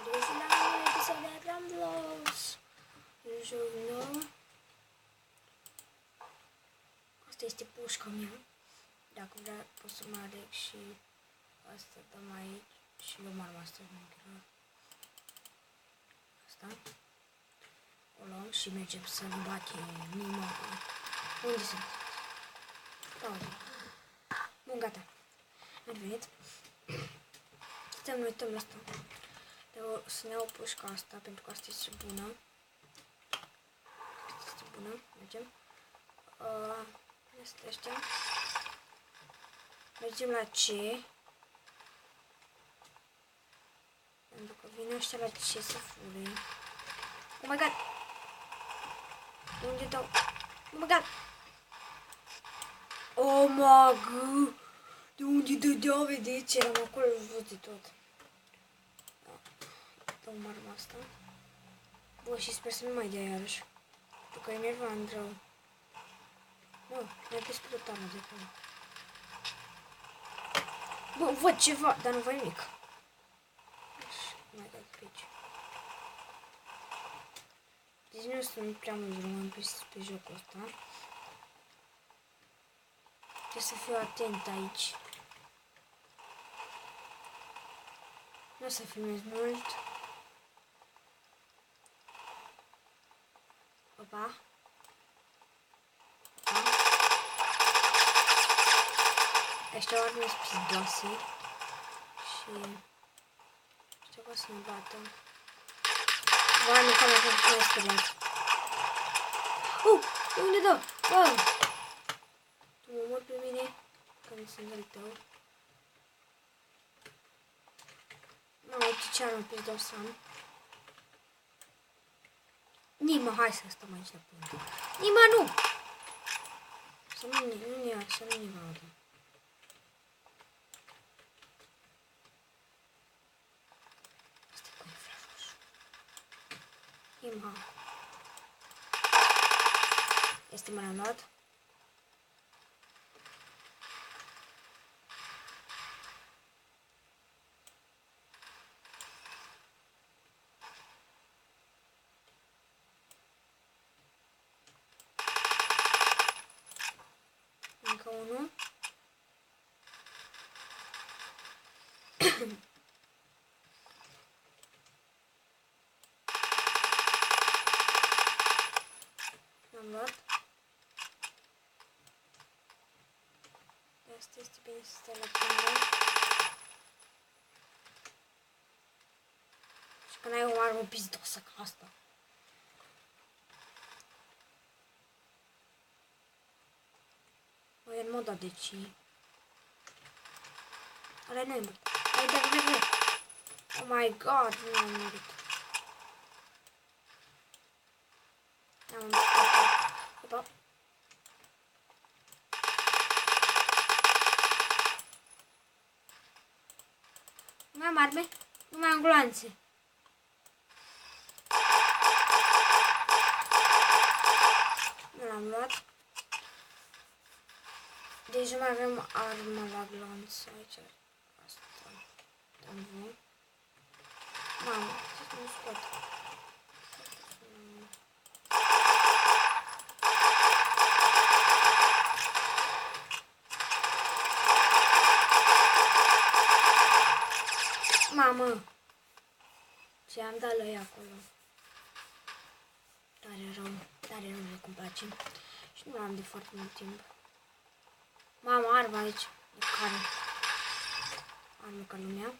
regăsit la un episod de Roblox. Un joc nou. Asta este pușca mea. Dacă vrea pot să mă aleg și asta dăm aici și luăm arma asta în asta. O luăm și mergem să ne bate Nima. Unde sunt? Pauză. Bun, gata. Am venit. Stăm, ne uităm la asta. Să ne iau pușca asta, pentru că asta este bună. Asta este bună. Mergem. Este ăștia. Mergem la C. Pentru că vine ăștia la C să fure. Oh my god! De unde dau? Oh my god! Oh my god! De unde dădeau, vedeți? Eram acolo văd de tot. Dăm arma asta. Bă, și sper să nu mai dea iarăși. Pentru că e nervant rău. Bă, mi-a pispătat arma de acolo. Bă, văd ceva, dar nu văd nimic. Mai dat pe aici. Deci nu sunt prea mulți români pe jocul ăsta. Trebuie să fiu atent aici. Nu o să filmez mult. Opa. Opa. Ăștia oare nu-s pizdoase. Și... ăștia pot să ne bată. Oameni, cam așa să ne speriați. De unde dă? Bă! Tu mă mor pe mine, că nu sunt al tău. Nu, uite ce armă pizdau să am. Nima, hai să stăm aici la punct. Nima, nu! Să nu ne vadă. Asta e cu infraroșu. Nima. Este mă l-am luat. Încă unul. L-am luat. Asta este bine să stai la până. Și că n-ai o armă pizdosă ca asta. Bă, e în moda deci. Ale nu-i mult. Hai, dă. Oh my god, nu am murit. Am murit. Opa. Nu mai am arme, nu mai am gloanțe. Nu l-am luat. Deci nu mai avem armă la glonț aici. Asta. Dăm voi. Mamă, să nu scot. Mamă! Ce am dat la ea acolo. Tare rău cum place. Și nu l-am de foarte mult timp. Mamă, arma aici. De care? Armă ca lumea.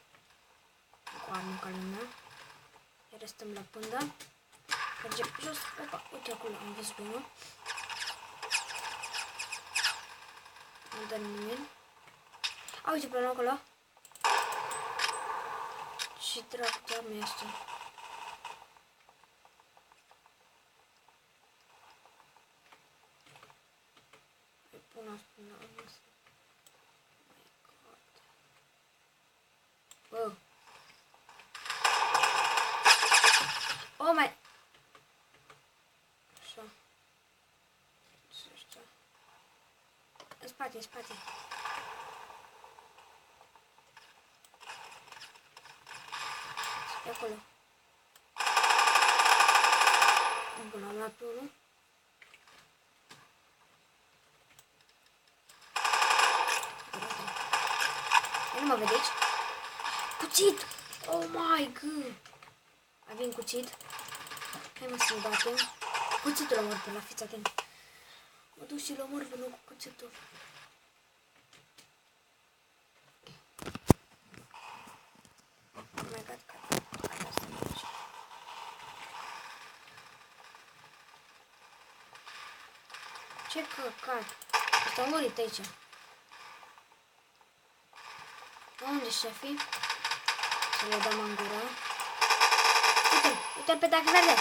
Cu armă ca lumea. Iar stăm la pândă. Mergem jos. Opa, uite acolo, am văzut pe unul. Nu dă nimeni. A, uite pe acolo. Și dracu de arme asta. Îi pun asta până la asta. My god. Bă. Oh my. Așa. Așa. În spate, în spate. De acolo. Bun, am luat pe unul. Nu mă vedeți? Cuțit! Oh my god! Avem cuțit. Hai mă să-l batem. Cuțitul omor pe la, fiți atent. Mă duc și-l omor pe cu cuțitul. Oh my god, gata asta merge. Ce căcat! Asta a murit aici. Unde șefii? Să le dăm în gură. Uite-l, uite-l pe tac verde.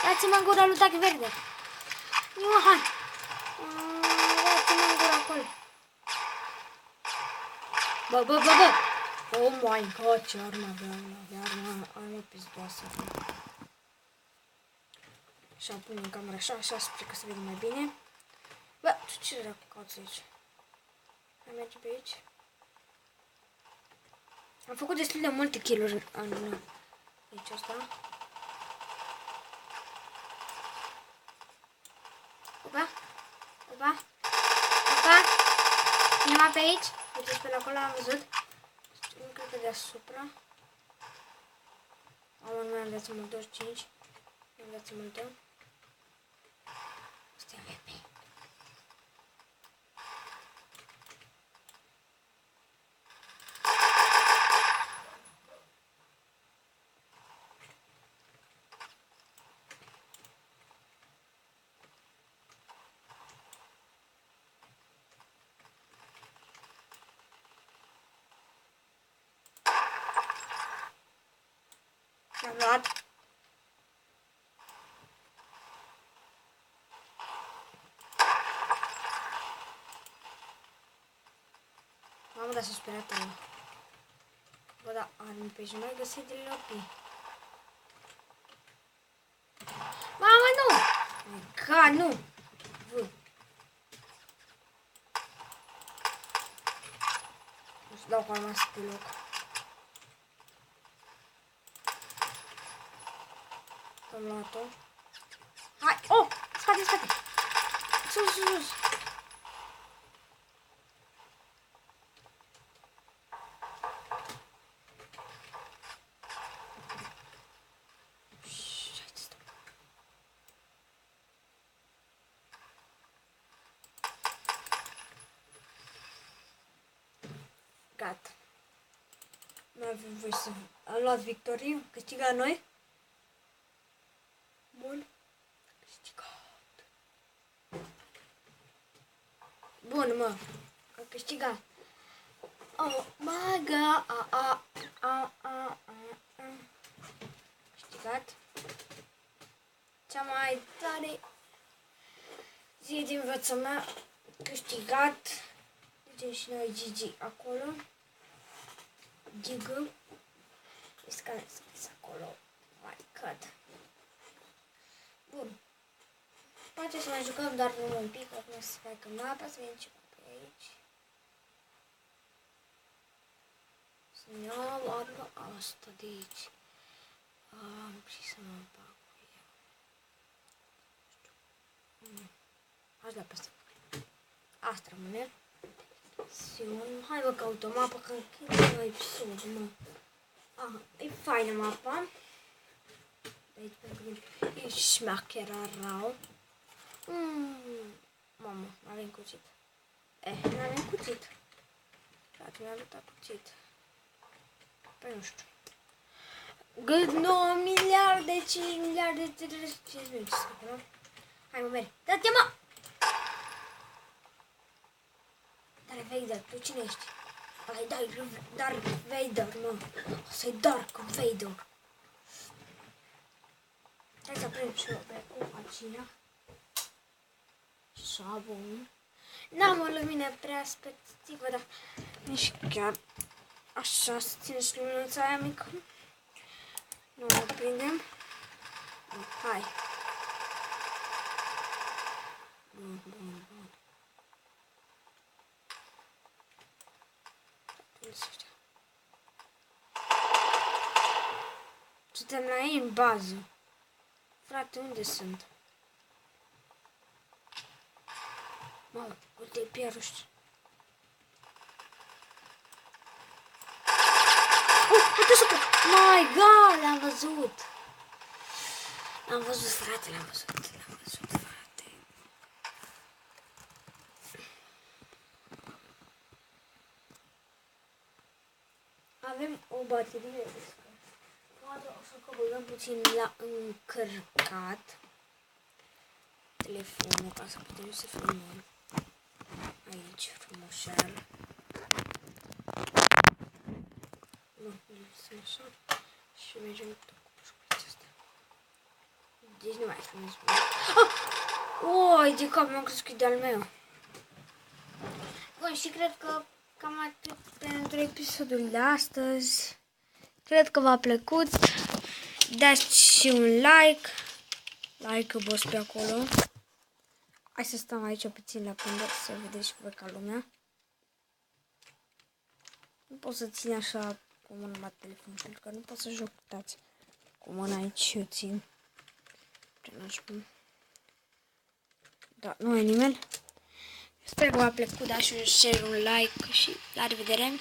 Dați-mă în gura lui tac verde. Eu, hai. Dați-mă în gura acolo. Bă. Oh my god, ce armă avea armă pizdoasă. Și am pune în camera așa, sper că se vede mai bine. Bă, tu ce dracu cauți aici? Hai merge pe aici. Am făcut destul de multe kill-uri în aici asta. Opa. Cineva pe aici? Uite-și pe acolo, am văzut. Nu cred că deasupra. Nu am viață mult, 25. Nu am viață multă. Asta e VP. Am luat. Mamă, dar s-a speriat ăla. Bă, da, arme pe aici, nu mai găsit de lopii. Mamă, nu! Ca, nu! Nu știu, dau cu arma asta pe loc. Am luat-o. Hai! Oh! Scate! Sus! Gata. Nu avem voie să... Am luat victorie, câștigat noi. Bun. Câștigat. Bun, mă. Am câștigat. Oh my god. Câștigat. Cea mai tare zi din viața mea. Câștigat. Ducem și noi GG acolo. Gigă. Este care scris acolo. My god. Bun. Poate să mai jucăm doar un pic, acum să facă mapa, să vedem ce pe aici. Să-mi iau arma asta de aici. Și să mă bag cu ea. Aș da pe asta. Asta rămâne. Hai mă caut o mapă, că închid episod, mă. Aha, e faină mapa. De aici pentru că e șmachera rău. Mamă, n-avem cuțit. N-avem cuțit. Frate, mi-a luat cuțit. Păi nu știu. Gât 9 miliarde, 5 miliarde, 5 minute. Hai mă, merg. Dă-te mă! Darth Vader, tu cine ești? Ăla-i Darth Vader, mă. Ăsta-i Darth Vader. Hai să prind și eu pe pagina. Sabun. N-am o lumină prea specifică, dar nici chiar așa să ține și luminuța aia mică. Nu o prindem. Hai. Bun. Suntem la ei în bază. Frate, unde sunt? Mamă, uite, pieruși. Uite să pot! My God, l-am văzut! L-am văzut, frate, l-am văzut, frate. Avem o baterie poate o să băgăm puțin la încărcat telefonul ca să putem să filmăm aici frumușel. Nu, să așa și mergem tot cu pușculița asta. Deci nu mai filmez. Oi, de cap mi-am crezut de-al meu. Bun, și cred că cam atât pentru episodul de astăzi. Cred că v-a plăcut. Dați și un like. Like-ul boss pe acolo. Hai să stăm aici puțin la pândă să vedeți și voi ca lumea. Nu pot să țin așa cu mâna la telefon, pentru că nu pot să joc, uitați. Cu mâna aici și eu țin. Da, nu e nimeni. Sper că v-a plăcut, dați un share, un like și la revedere!